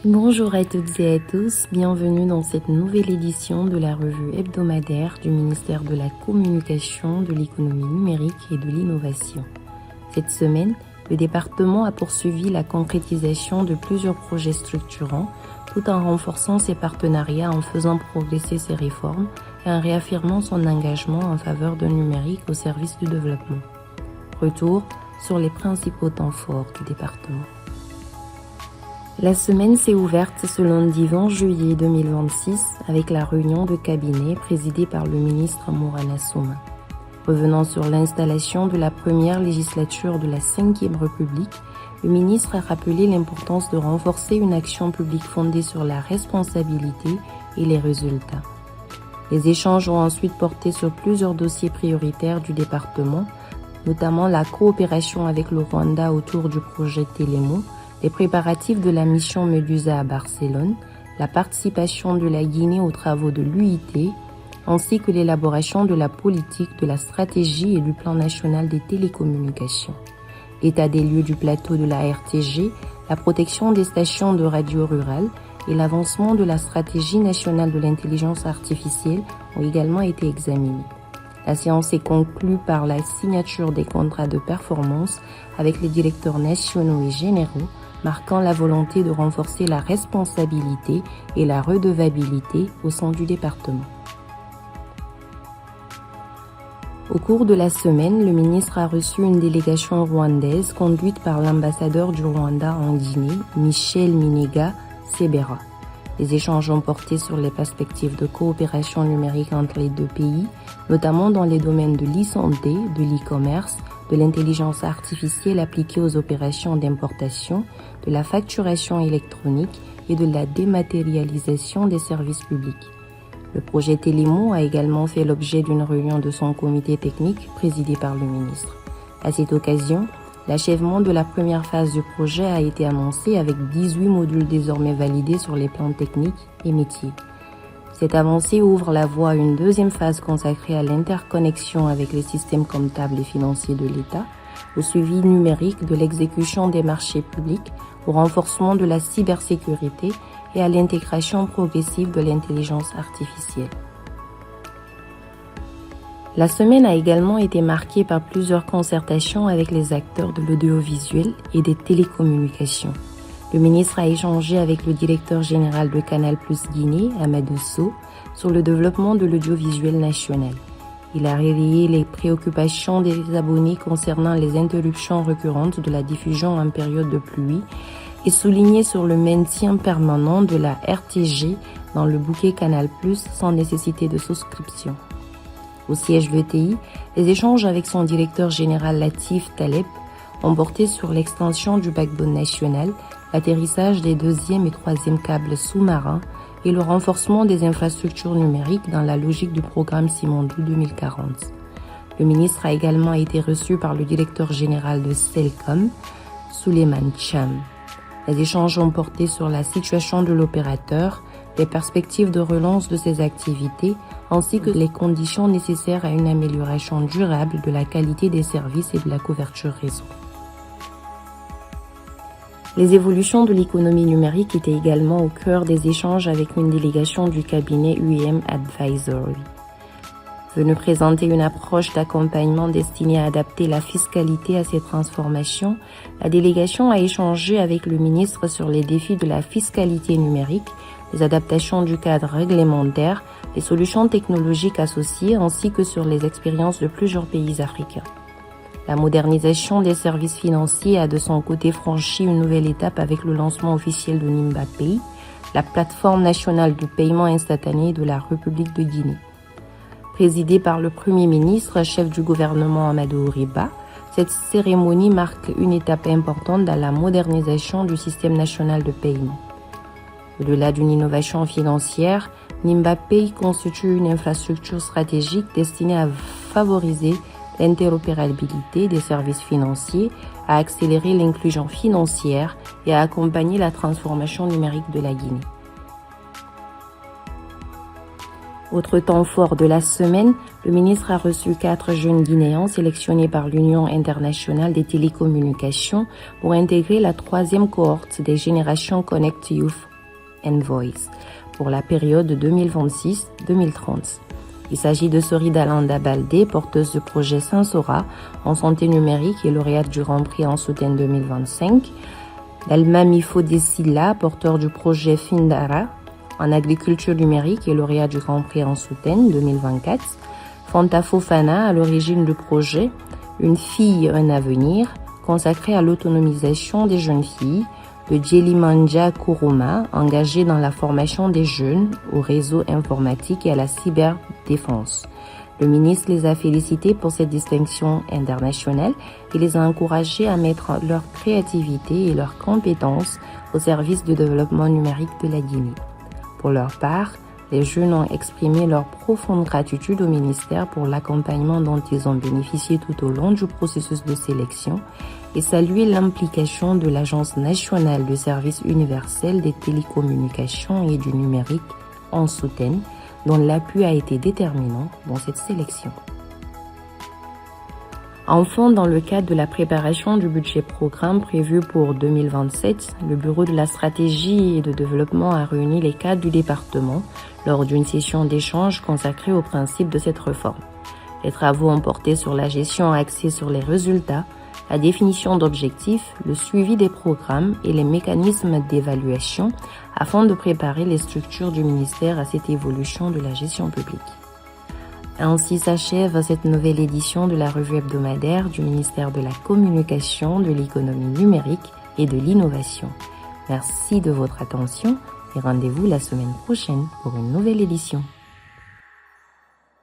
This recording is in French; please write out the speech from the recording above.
Bonjour à toutes et à tous, bienvenue dans cette nouvelle édition de la revue hebdomadaire du ministère de la Communication, de l'économie numérique et de l'innovation. Cette semaine, le département a poursuivi la concrétisation de plusieurs projets structurants tout en renforçant ses partenariats, en faisant progresser ses réformes et en réaffirmant son engagement en faveur d'un numérique au service du développement. Retour sur les principaux temps forts du département. La semaine s'est ouverte ce lundi 20 juillet 2026 avec la réunion de cabinet présidée par le ministre Mourana Souma. Revenant sur l'installation de la première législature de la Ve République, le ministre a rappelé l'importance de renforcer une action publique fondée sur la responsabilité et les résultats. Les échanges ont ensuite porté sur plusieurs dossiers prioritaires du département, notamment la coopération avec le Rwanda autour du projet Télémo, les préparatifs de la mission Medusa à Barcelone, la participation de la Guinée aux travaux de l'UIT, ainsi que l'élaboration de la politique, de la stratégie et du plan national des télécommunications. L'état des lieux du plateau de la RTG, la protection des stations de radio rurales et l'avancement de la stratégie nationale de l'intelligence artificielle ont également été examinés. La séance est conclue par la signature des contrats de performance avec les directeurs nationaux et généraux, marquant la volonté de renforcer la responsabilité et la redevabilité au sein du département. Au cours de la semaine, le ministre a reçu une délégation rwandaise conduite par l'ambassadeur du Rwanda en Guinée, Michel Minega Sebera. Les échanges ont porté sur les perspectives de coopération numérique entre les deux pays, notamment dans les domaines de l'e-santé, de l'e-commerce, de l'intelligence artificielle appliquée aux opérations d'importation, de la facturation électronique et de la dématérialisation des services publics. Le projet Télémo a également fait l'objet d'une réunion de son comité technique présidé par le ministre. À cette occasion, l'achèvement de la première phase du projet a été annoncé avec 18 modules désormais validés sur les plans techniques et métiers. Cette avancée ouvre la voie à une deuxième phase consacrée à l'interconnexion avec les systèmes comptables et financiers de l'État, au suivi numérique de l'exécution des marchés publics, au renforcement de la cybersécurité et à l'intégration progressive de l'intelligence artificielle. La semaine a également été marquée par plusieurs concertations avec les acteurs de l'audiovisuel et des télécommunications. Le ministre a échangé avec le directeur général de Canal+ Guinée, Amadou Sow, sur le développement de l'audiovisuel national. Il a relayé les préoccupations des abonnés concernant les interruptions récurrentes de la diffusion en période de pluie et souligné sur le maintien permanent de la RTG dans le bouquet Canal+ sans nécessité de souscription. Au siège VTI, les échanges avec son directeur général Latif Taleb ont porté sur l'extension du backbone national, l'atterrissage des 2e et 3e câbles sous-marins et le renforcement des infrastructures numériques dans la logique du programme Simandou 2040. Le ministre a également été reçu par le directeur général de Celcom, Souleymane Cham. Les échanges ont porté sur la situation de l'opérateur, les perspectives de relance de ses activités, ainsi que les conditions nécessaires à une amélioration durable de la qualité des services et de la couverture réseau. Les évolutions de l'économie numérique étaient également au cœur des échanges avec une délégation du cabinet UEM Advisory. Venu présenter une approche d'accompagnement destinée à adapter la fiscalité à ces transformations, la délégation a échangé avec le ministre sur les défis de la fiscalité numérique, les adaptations du cadre réglementaire, les solutions technologiques associées ainsi que sur les expériences de plusieurs pays africains. La modernisation des services financiers a de son côté franchi une nouvelle étape avec le lancement officiel de Nimba Pay, la plateforme nationale du paiement instantané de la République de Guinée. Présidée par le Premier ministre, chef du gouvernement Amadou Riba, cette cérémonie marque une étape importante dans la modernisation du système national de paiement. Au-delà d'une innovation financière, Nimba Pay constitue une infrastructure stratégique destinée à favoriser l'interopérabilité des services financiers, à accélérer l'inclusion financière et à accompagner la transformation numérique de la Guinée. Autre temps fort de la semaine, le ministre a reçu 4 jeunes Guinéens sélectionnés par l'Union internationale des télécommunications pour intégrer la 3e cohorte des générations Connect Youth and Voice pour la période 2026-2030. Il s'agit de Soridalanda Baldé, porteuse de projet Sensora en santé numérique et lauréate du Grand Prix en Souten 2025, d'Alma Mifodesila, porteur du projet Findara en agriculture numérique et lauréat du Grand Prix en Souten 2024, Fanta Fofana, à l'origine du projet Une fille, un avenir, consacré à l'autonomisation des jeunes filles, de Djelimanja Kuruma, engagé dans la formation des jeunes au réseau informatique et à la cyberdéfense. Le ministre les a félicités pour cette distinction internationale et les a encouragés à mettre leur créativité et leurs compétences au service du développement numérique de la Guinée. Pour leur part, les jeunes ont exprimé leur profonde gratitude au ministère pour l'accompagnement dont ils ont bénéficié tout au long du processus de sélection et salué l'implication de l'Agence nationale de services universels des télécommunications et du numérique en Souten, dont l'appui a été déterminant dans cette sélection. Enfin, dans le cadre de la préparation du budget programme prévu pour 2027, le Bureau de la stratégie et de développement a réuni les cadres du département lors d'une session d'échange consacrée aux principes de cette réforme. Les travaux ont porté sur la gestion axée sur les résultats, la définition d'objectifs, le suivi des programmes et les mécanismes d'évaluation afin de préparer les structures du ministère à cette évolution de la gestion publique. Ainsi s'achève cette nouvelle édition de la revue hebdomadaire du ministère de la Communication, de l'Économie numérique et de l'Innovation. Merci de votre attention et rendez-vous la semaine prochaine pour une nouvelle édition.